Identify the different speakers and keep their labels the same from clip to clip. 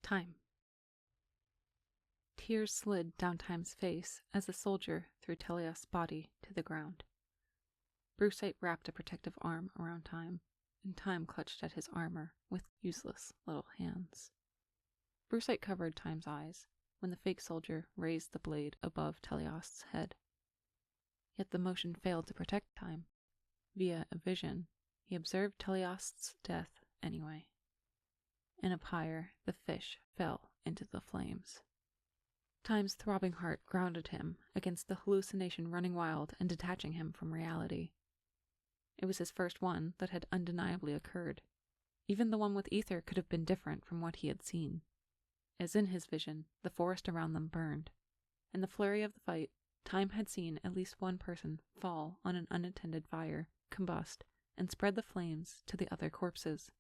Speaker 1: Thyme. Tears slid down Thyme's face as the soldier threw Telias's body to the ground. Brusite wrapped a protective arm around Thyme, and Thyme clutched at his armor with useless little hands. Brusite covered Thyme's eyes when the fake soldier raised the blade above Telias's head. Yet the motion failed to protect Thyme. Via a vision, he observed Telias's death anyway. In a pyre, the fish fell into the flames. Thyme's throbbing heart grounded him against the hallucination running wild and detaching him from reality. It was his first one that had undeniably occurred. Even the one with ether could have been different from what he had seen. As in his vision, the forest around them burned. In the flurry of the fight, Thyme had seen at least one person fall on an unattended fire, combust, and spread the flames to the other corpses.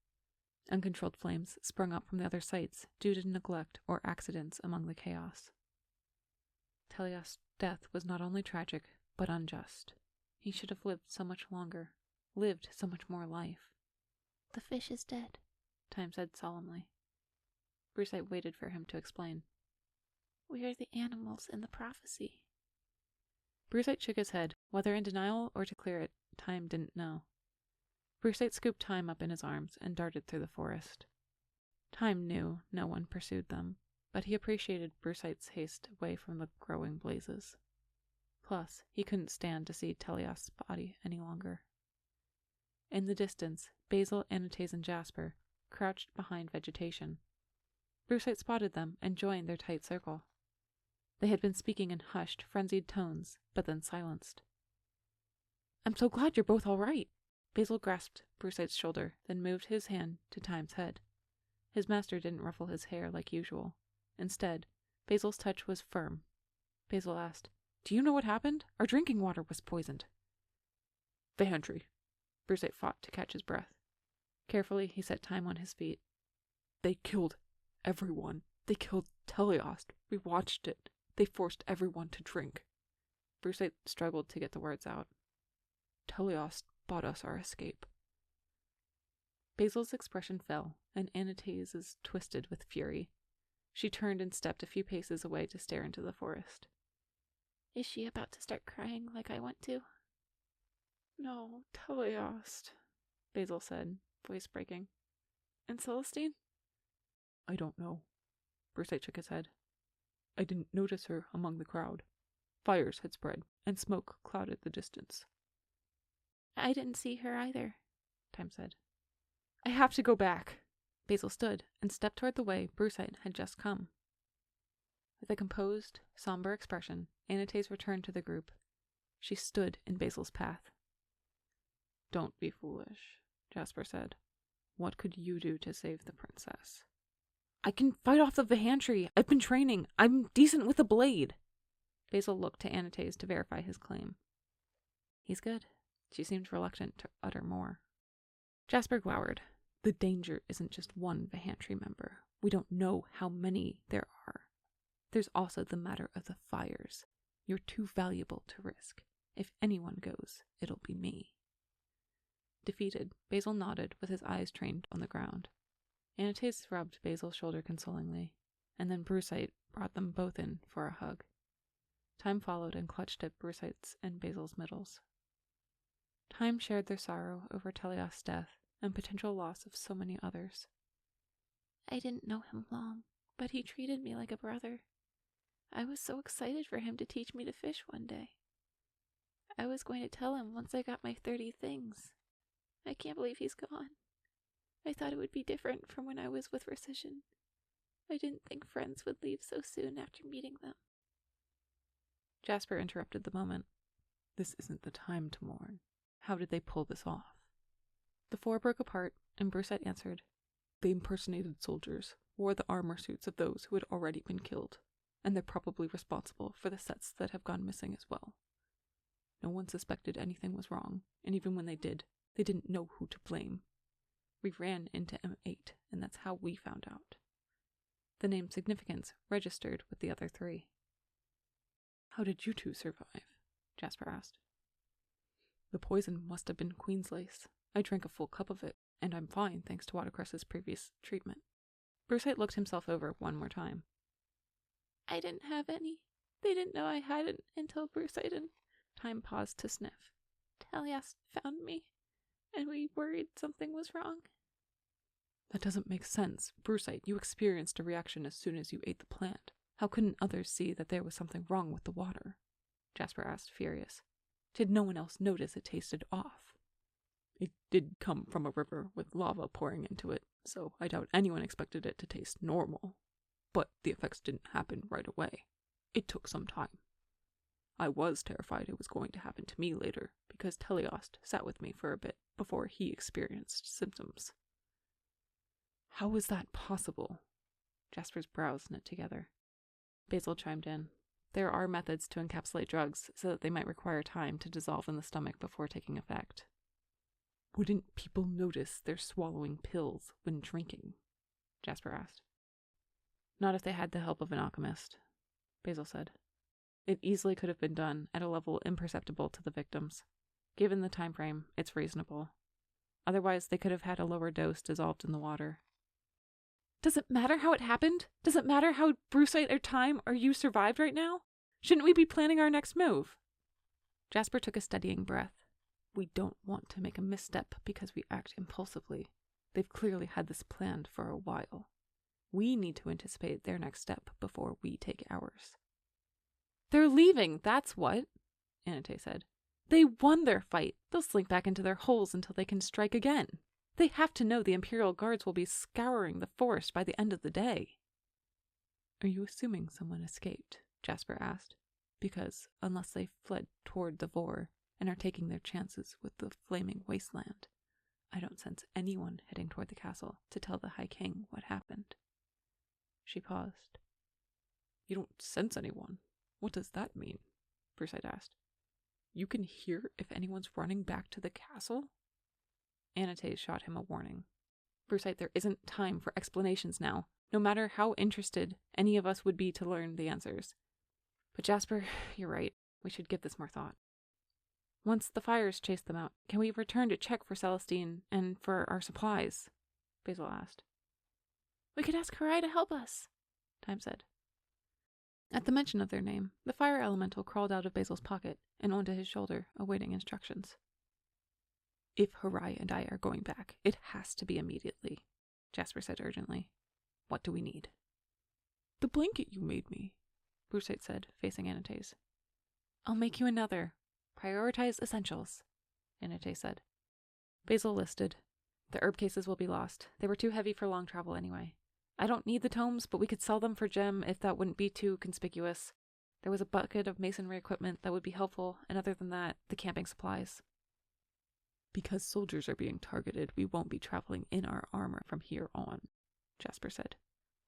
Speaker 1: Uncontrolled flames sprung up from the other sites due to neglect or accidents among the chaos. Telias's death was not only tragic, but unjust. He should have lived so much longer, lived so much more life.
Speaker 2: The fish is dead,
Speaker 1: Thyme said solemnly. Brusite waited for him to explain.
Speaker 2: We are the animals in the prophecy.
Speaker 1: Brusite shook his head, whether in denial or to clear it, Thyme didn't know. Brusite scooped Thyme up in his arms and darted through the forest. Thyme knew no one pursued them, but he appreciated Brusite's haste away from the growing blazes. Plus, he couldn't stand to see Telias's body any longer. In the distance, Basil, Anantes, and Jasper crouched behind vegetation. Brusite spotted them and joined their tight circle. They had been speaking in hushed, frenzied tones, but then silenced. "I'm so glad you're both all right." Basil grasped Brusite's shoulder, then moved his hand to Thyme's head. His master didn't ruffle his hair like usual. Instead, Basil's touch was firm. Basil asked, "Do you know what happened? Our drinking water was poisoned." "Vahantry." Brusite fought to catch his breath. Carefully, he set Thyme on his feet. "They killed everyone. They killed Telias. We watched it. They forced everyone to drink." Brusite struggled to get the words out. "Telias bought us our escape." Basil's expression fell, and Anantes' twisted with fury. She turned and stepped a few paces away to stare into the forest.
Speaker 2: Is she about to start crying like I want to?
Speaker 1: "No, Telias," Basil said, voice breaking. "And Celestine?" "I don't know." Brusite shook his head. "I didn't notice her among the crowd. Fires had spread, and smoke clouded the distance."
Speaker 2: I didn't see her either,
Speaker 1: Thyme said. "I have to go back." Basil stood and stepped toward the way Brusite had just come. With a composed, somber expression, Anantes returned to the group. She stood in Basil's path. "Don't be foolish," Jasper said. "What could you do to save the princess?" "I can fight off the Vahantry. I've been training. I'm decent with a blade." Basil looked to Anantes to verify his claim. "He's good." She seemed reluctant to utter more. Jasper glowered. "The danger isn't just one Vahantry member. We don't know how many there are. There's also the matter of the fires. You're too valuable to risk. If anyone goes, it'll be me." Defeated, Basil nodded with his eyes trained on the ground. Anantes rubbed Basil's shoulder consolingly, and then Brusite brought them both in for a hug. Thyme followed and clutched at Brusite's and Basil's middles. Thyme shared their sorrow over Telias's death and potential loss of so many others.
Speaker 2: I didn't know him long, but he treated me like a brother. I was so excited for him to teach me to fish one day. I was going to tell him once I got my 30 things. I can't believe he's gone. I thought it would be different from when I was with Rescission. I didn't think friends would leave so soon after meeting them.
Speaker 1: Jasper interrupted the moment. "This isn't the time to mourn. How did they pull this off?" The four broke apart, and Brusite answered. "They impersonated soldiers, wore the armor suits of those who had already been killed, and they're probably responsible for the sets that have gone missing as well. No one suspected anything was wrong, and even when they did, they didn't know who to blame. We ran into M8, and that's how we found out." The name's significance registered with the other three. "How did you two survive?" Jasper asked. "The poison must have been Queen's Lace. I drank a full cup of it, and I'm fine thanks to Watercress's previous treatment." Brucite looked himself over one more time.
Speaker 2: I didn't have any. They didn't know I hadn't until Brucite and
Speaker 1: Thyme paused to sniff.
Speaker 2: Talias found me, and we worried something was wrong.
Speaker 1: That doesn't make sense. Brucite, you experienced a reaction as soon as you ate the plant. How couldn't others see that there was something wrong with the water? Jasper asked, furious. Did no one else notice it tasted off? It did come from a river with lava pouring into it, so I doubt anyone expected it to taste normal. But the effects didn't happen right away. It took some time. I was terrified it was going to happen to me later, because Teleost sat with me for a bit before he experienced symptoms. How is that possible? Jasper's brows knit together. Basil chimed in. There are methods to encapsulate drugs so that they might require time to dissolve in the stomach before taking effect. Wouldn't people notice they're swallowing pills when drinking? Jasper asked. Not if they had the help of an alchemist, Basil said. It easily could have been done at a level imperceptible to the victims. Given the time frame, it's reasonable. Otherwise, they could have had a lower dose dissolved in the water. Does it matter how it happened? Does it matter how Brucite or Thyme or you survived right now? Shouldn't we be planning our next move? Jasper took a steadying breath. We don't want to make a misstep because we act impulsively. They've clearly had this planned for a while. We need to anticipate their next step before we take ours. They're leaving, that's what, Anate said. They won their fight. They'll slink back into their holes until they can strike again. They have to know the Imperial Guards will be scouring the forest by the end of the day. Are you assuming someone escaped? Jasper asked. Because unless they fled toward the Vor and are taking their chances with the flaming wasteland, I don't sense anyone heading toward the castle to tell the High King what happened. She paused. You don't sense anyone? What does that mean? Brucite asked. You can hear if anyone's running back to the castle? Anate shot him a warning. Brucite, there isn't time for explanations now, no matter how interested any of us would be to learn the answers. But Jasper, you're right. We should give this more thought. Once the fires chase them out, can we return to check for Celestine and for our supplies? Basil asked.
Speaker 2: We could ask Coserai to help us, Thyme said.
Speaker 1: At the mention of their name, the fire elemental crawled out of Basil's pocket and onto his shoulder, awaiting instructions. If Coserai and I are going back, it has to be immediately, Jasper said urgently. What do we need? The blanket you made me, Brucite said, facing Anates. I'll make you another. Prioritize essentials, Anate said. Basil listed. The herb cases will be lost. They were too heavy for long travel anyway. I don't need the tomes, but we could sell them for gem if that wouldn't be too conspicuous. There was a bucket of masonry equipment that would be helpful, and other than that, the camping supplies. Because soldiers are being targeted, we won't be traveling in our armor from here on, Jasper said.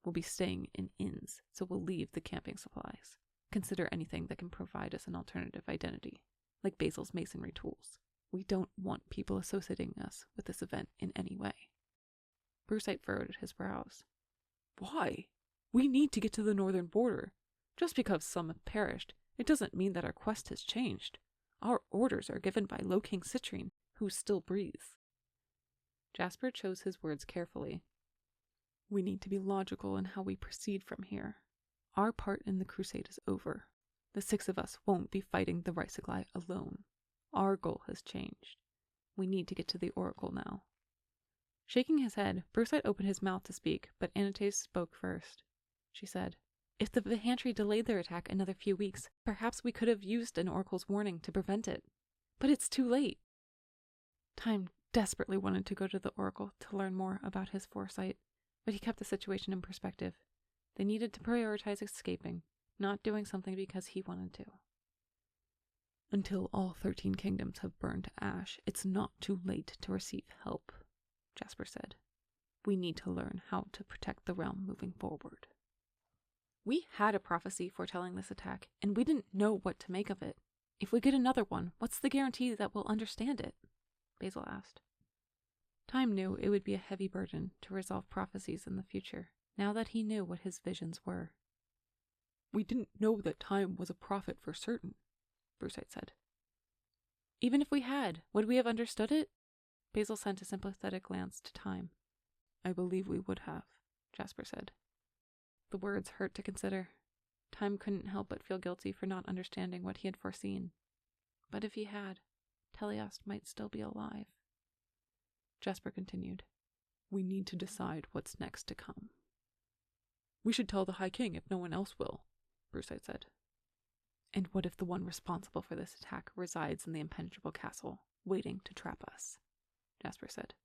Speaker 1: We'll be staying in inns, so we'll leave the camping supplies. Consider anything that can provide us an alternative identity, like Basil's masonry tools. We don't want people associating us with this event in any way. Brucite furrowed his brows. Why? We need to get to the northern border. Just because some have perished, it doesn't mean that our quest has changed. Our orders are given by Low King Citrine, who still breathes. Jasper chose his words carefully. We need to be logical in how we proceed from here. Our part in the crusade is over. The 6 of us won't be fighting the Rhysicli alone. Our goal has changed. We need to get to the Oracle now. Shaking his head, Brucite opened his mouth to speak, but Anates spoke first. She said, If the Vihantri delayed their attack another few weeks, perhaps we could have used an Oracle's warning to prevent it. But it's too late. Thyme desperately wanted to go to the Oracle to learn more about his foresight, but he kept the situation in perspective. They needed to prioritize escaping, not doing something because he wanted to. Until all 13 kingdoms have burned to ash, it's not too late to receive help, Jasper said. We need to learn how to protect the realm moving forward. We had a prophecy foretelling this attack, and we didn't know what to make of it. If we get another one, what's the guarantee that we'll understand it? Basil asked. Thyme knew it would be a heavy burden to resolve prophecies in the future, now that he knew what his visions were. We didn't know that Thyme was a prophet for certain, Brucite said. Even if we had, would we have understood it? Basil sent a sympathetic glance to Thyme. I believe we would have, Jasper said. The words hurt to consider. Thyme couldn't help but feel guilty for not understanding what he had foreseen. But if he had, Teleost might still be alive. Jasper continued. We need to decide what's next to come. We should tell the High King if no one else will, Brusite said. And what if the one responsible for this attack resides in the impenetrable castle, waiting to trap us? Jasper said.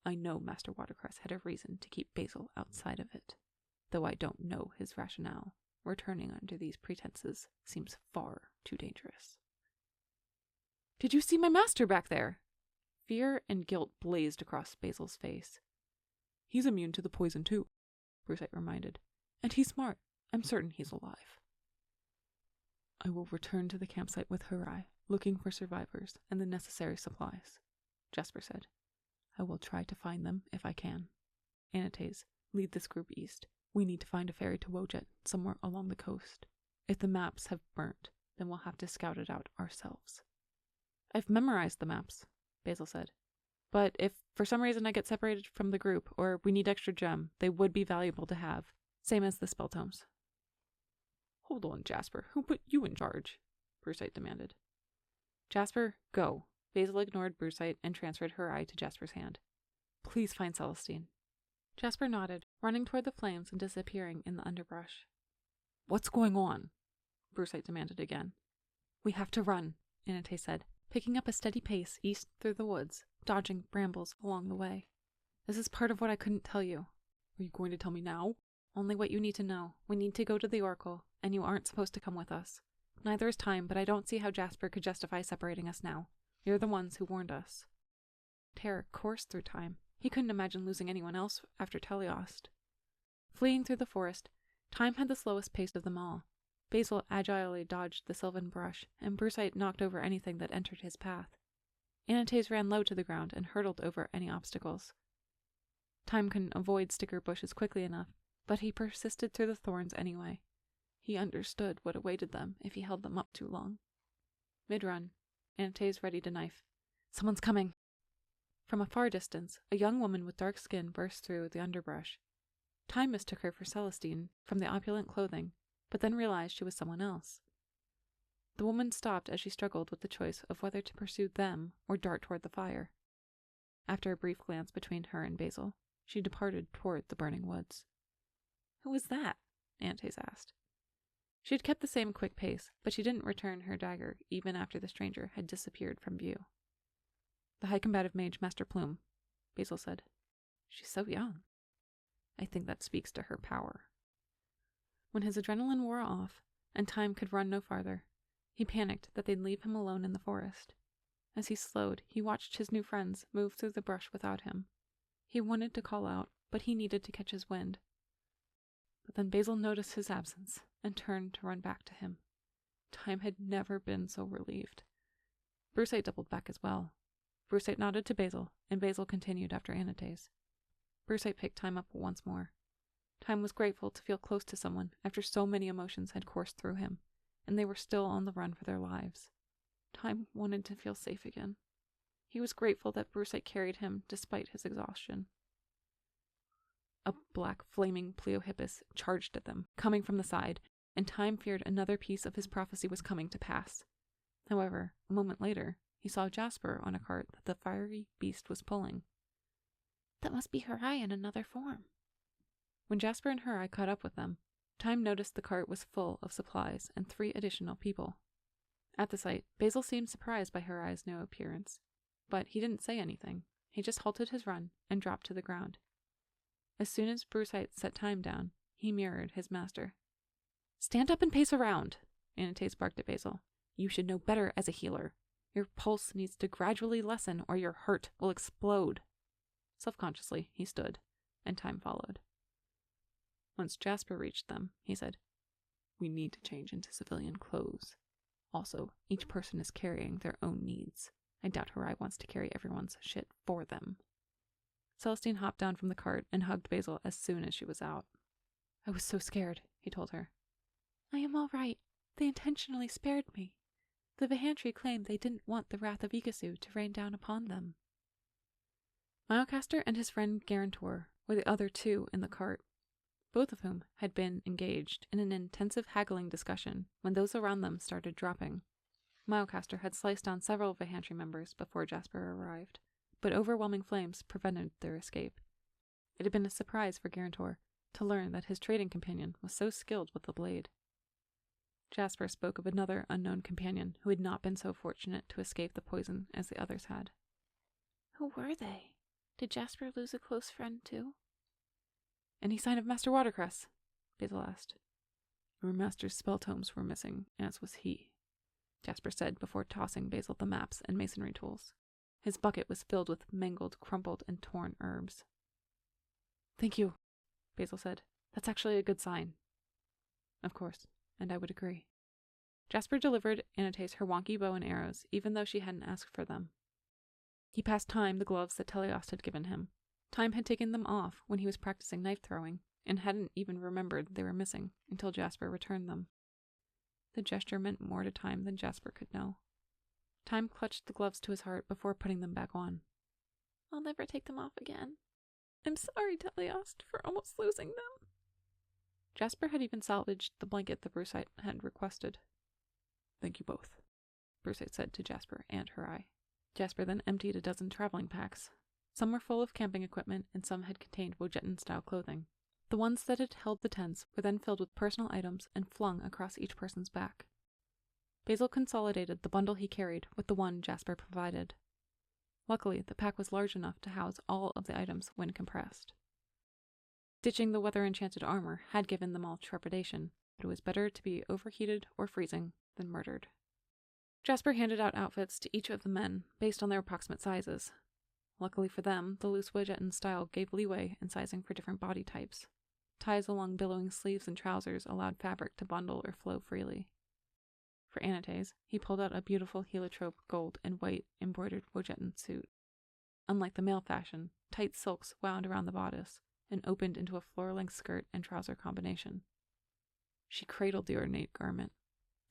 Speaker 1: I know Master Watercress had a reason to keep Basil outside of it, though I don't know his rationale. Returning under these pretenses seems far too dangerous. Did you see my master back there? Fear and guilt blazed across Basil's face. He's immune to the poison too, Brusite reminded. And he's smart. I'm certain he's alive. I will return to the campsite with Hoserai, looking for survivors and the necessary supplies, Jasper said. I will try to find them if I can. Anates, lead this group east. We need to find a ferry to Wojet, somewhere along the coast. If the maps have burnt, then we'll have to scout it out ourselves. I've memorized the maps, Basil said. But if for some reason I get separated from the group, or we need extra gem, they would be valuable to have, same as the spell tomes. Hold on, Jasper. Who put you in charge? Brusite demanded. Jasper, go. Basil ignored Brusite and transferred her eye to Jasper's hand. Please find Celestine. Jasper nodded, running toward the flames and disappearing in the underbrush. What's going on? Brusite demanded again. We have to run, Inate said, picking up a steady pace east through the woods, dodging brambles along the way. This is part of what I couldn't tell you. Are you going to tell me now? Only what you need to know. We need to go to the Oracle, and you aren't supposed to come with us. Neither is Thyme, but I don't see how Jasper could justify separating us now. You're the ones who warned us. Terror coursed through Thyme. He couldn't imagine losing anyone else after Teleost. Fleeing through the forest, Thyme had the slowest pace of them all. Basil agilely dodged the sylvan brush, and Brusite knocked over anything that entered his path. Anates ran low to the ground and hurtled over any obstacles. Thyme couldn't avoid sticker bushes quickly enough, but he persisted through the thorns anyway. He understood what awaited them if he held them up too long. Mid-run, Anates readied a knife. Someone's coming! From a far distance, a young woman with dark skin burst through the underbrush. Thyme mistook her for Celestine from the opulent clothing, but then realized she was someone else. The woman stopped as she struggled with the choice of whether to pursue them or dart toward the fire. After a brief glance between her and Basil, she departed toward the burning woods. Who was that? Anates asked. She had kept the same quick pace, but she didn't return her dagger even after the stranger had disappeared from view. The high combative mage Master Plume, Basil said. She's so young. I think that speaks to her power. When his adrenaline wore off, and Thyme could run no farther, he panicked that they'd leave him alone in the forest. As he slowed, he watched his new friends move through the brush without him. He wanted to call out, but he needed to catch his wind. But then Basil noticed his absence and turned to run back to him. Thyme had never been so relieved. Brusite doubled back as well. Brusite nodded to Basil, and Basil continued after Anates. Brusite picked Thyme up once more. Thyme was grateful to feel close to someone after so many emotions had coursed through him, and they were still on the run for their lives. Thyme wanted to feel safe again. He was grateful that Brusite carried him despite his exhaustion. A black, flaming Pleohippus charged at them, coming from the side, and Thyme feared another piece of his prophecy was coming to pass. However, a moment later, he saw Jasper on a cart that the fiery beast was pulling.
Speaker 2: That must be Hoserai in another form.
Speaker 1: When Jasper and Hoserai caught up with them, Thyme noticed the cart was full of supplies and 3 additional people. At the sight, Basil seemed surprised by Hoserai's new appearance, but he didn't say anything. He just halted his run and dropped to the ground. As soon as Brusite set Thyme down, he mirrored his master. Stand up and pace around, Anates barked at Basil. You should know better as a healer. Your pulse needs to gradually lessen or your heart will explode. Self-consciously, he stood, and Thyme followed. Once Jasper reached them, he said, We need to change into civilian clothes. Also, each person is carrying their own needs. I doubt Hoserai wants to carry everyone's shit for them. Celestine hopped down from the cart and hugged Basil as soon as she was out. I was so scared, he told her.
Speaker 2: I am all right. They intentionally spared me. The Vahantri claimed they didn't want the wrath of Ikasu to rain down upon them.
Speaker 1: Myocaster and his friend Garantor were the other 2 in the cart. both of whom had been engaged in an intensive haggling discussion when those around them started dropping. Milecaster had sliced down several of the Hantry members before Jasper arrived, but overwhelming flames prevented their escape. It had been a surprise for Guarantor to learn that his trading companion was so skilled with the blade. Jasper spoke of another unknown companion who had not been so fortunate to escape the poison as the others had.
Speaker 2: Who were they? Did Jasper lose a close friend too?
Speaker 1: Any sign of Master Watercress? Basil asked. Your master's spell tomes were missing, as was he, Jasper said before tossing Basil the maps and masonry tools. His bucket was filled with mangled, crumpled, and torn herbs. Thank you, Basil said. That's actually a good sign. Of course, and I would agree. Jasper delivered Anates her wonky bow and arrows, even though she hadn't asked for them. He passed Thyme the gloves that Teleost had given him. Thyme had taken them off when he was practicing knife throwing, and hadn't even remembered they were missing until Jasper returned them. The gesture meant more to Thyme than Jasper could know. Thyme clutched the gloves to his heart before putting them back on.
Speaker 2: I'll never take them off again. I'm sorry, Teleost, for almost losing them.
Speaker 1: Jasper had even salvaged the blanket the Brusite had requested. Thank you both, Brusite said to Jasper and Hurai. Jasper then emptied a dozen traveling packs. Some were full of camping equipment, and some had contained Hogenson-style clothing. The ones that had held the tents were then filled with personal items and flung across each person's back. Basil consolidated the bundle he carried with the one Jasper provided. Luckily, the pack was large enough to house all of the items when compressed. Ditching the weather-enchanted armor had given them all trepidation, but it was better to be overheated or freezing than murdered. Jasper handed out outfits to each of the men based on their approximate sizes. Luckily for them, the loose Hogenson style gave leeway in sizing for different body types. Ties along billowing sleeves and trousers allowed fabric to bundle or flow freely. For Anates, he pulled out a beautiful heliotrope gold and white embroidered Hogenson suit. Unlike the male fashion, tight silks wound around the bodice and opened into a floor-length skirt and trouser combination. She cradled the ornate garment.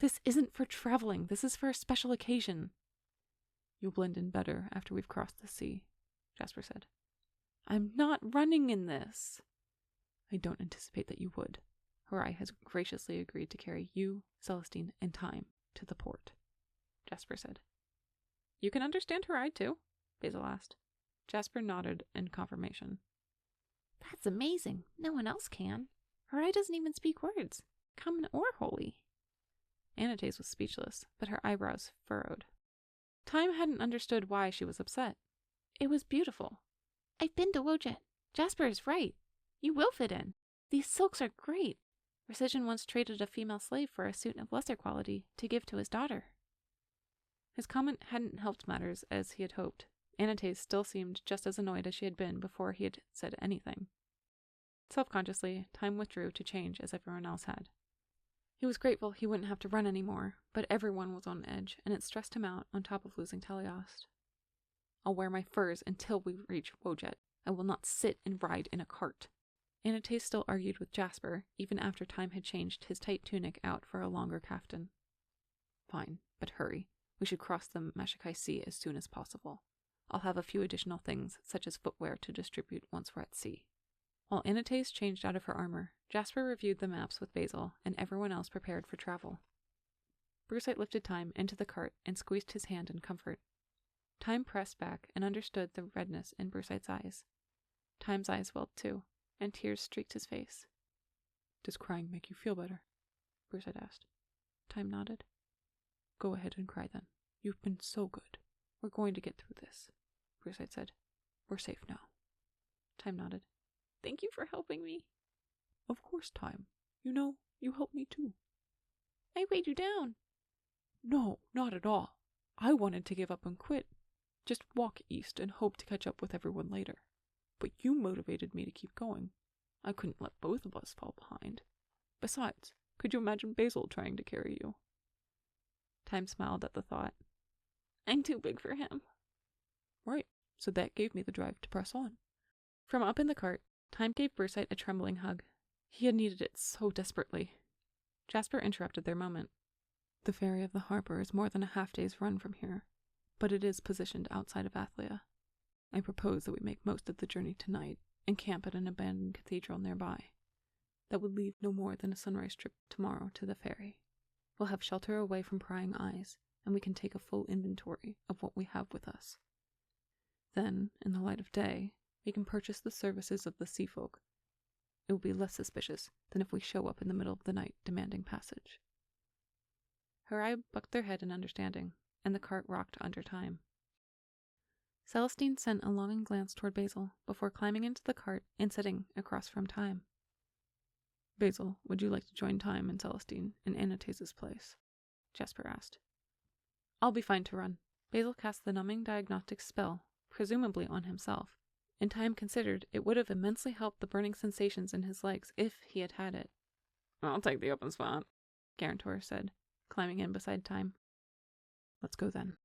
Speaker 1: This isn't for traveling, this is for a special occasion. You'll blend in better after we've crossed the sea, Jasper said. I'm not running in this. I don't anticipate that you would. Hurai has graciously agreed to carry you, Celestine, and Thyme to the port, Jasper said. You can understand Hurai too? Basil asked. Jasper nodded in confirmation.
Speaker 2: That's amazing. No one else can. Hurai doesn't even speak words, common or holy.
Speaker 1: Anates was speechless, but her eyebrows furrowed. Thyme hadn't understood why she was upset. It was beautiful.
Speaker 2: I've been to Wojet. Jasper is right. You will fit in. These silks are great. Recision once traded a female slave for a suit of lesser quality to give to his daughter.
Speaker 1: His comment hadn't helped matters as he had hoped. Anates still seemed just as annoyed as she had been before he had said anything. Self-consciously, Thyme withdrew to change as everyone else had. He was grateful he wouldn't have to run anymore, but everyone was on edge, and it stressed him out on top of losing Teleost. I'll wear my furs until we reach Wojet. I will not sit and ride in a cart. Anates still argued with Jasper, even after Thyme had changed his tight tunic out for a longer kaftan. Fine, but hurry. We should cross the Mashikai Sea as soon as possible. I'll have a few additional things, such as footwear, to distribute once we're at sea. While Anates changed out of her armor, Jasper reviewed the maps with Basil, and everyone else prepared for travel. Brusite lifted Thyme into the cart and squeezed his hand in comfort. Thyme pressed back and understood the redness in Brusite's eyes. Thyme's eyes welled too, and tears streaked his face. Does crying make you feel better? Brusite asked. Thyme nodded. Go ahead and cry then. You've been so good. We're going to get through this, Brusite said. We're safe now. Thyme nodded.
Speaker 2: Thank you for helping me.
Speaker 1: Of course, Thyme. You know, you helped me too.
Speaker 2: I weighed you down.
Speaker 1: No, not at all. I wanted to give up and quit. Just walk east and hope to catch up with everyone later. But you motivated me to keep going. I couldn't let both of us fall behind. Besides, could you imagine Basil trying to carry you? Thyme smiled at the thought.
Speaker 2: I'm too big for him.
Speaker 1: Right, so that gave me the drive to press on. From up in the cart, Thyme gave Brusite a trembling hug. He had needed it so desperately. Jasper interrupted their moment. The ferry of the harbor is more than a half-day's run from here, but it is positioned outside of Athlia. I propose that we make most of the journey tonight and camp at an abandoned cathedral nearby. that would leave no more than a sunrise trip tomorrow to the ferry. We'll have shelter away from prying eyes, and we can take a full inventory of what we have with us. Then, in the light of day, we can purchase the services of the sea folk. It will be less suspicious than if we show up in the middle of the night demanding passage." Her eye bucked their head in understanding, and the cart rocked under Thyme. Celestine sent a longing glance toward Basil before climbing into the cart and sitting across from Thyme. "Basil, would you like to join Thyme and Celestine in Anataz's place?" Jasper asked. "I'll be fine to run." Basil cast the numbing diagnostic spell, presumably on himself, and Thyme considered it would have immensely helped the burning sensations in his legs if he had had it. "I'll take the open spot," Guarantor said, climbing in beside Thyme. "Let's go then."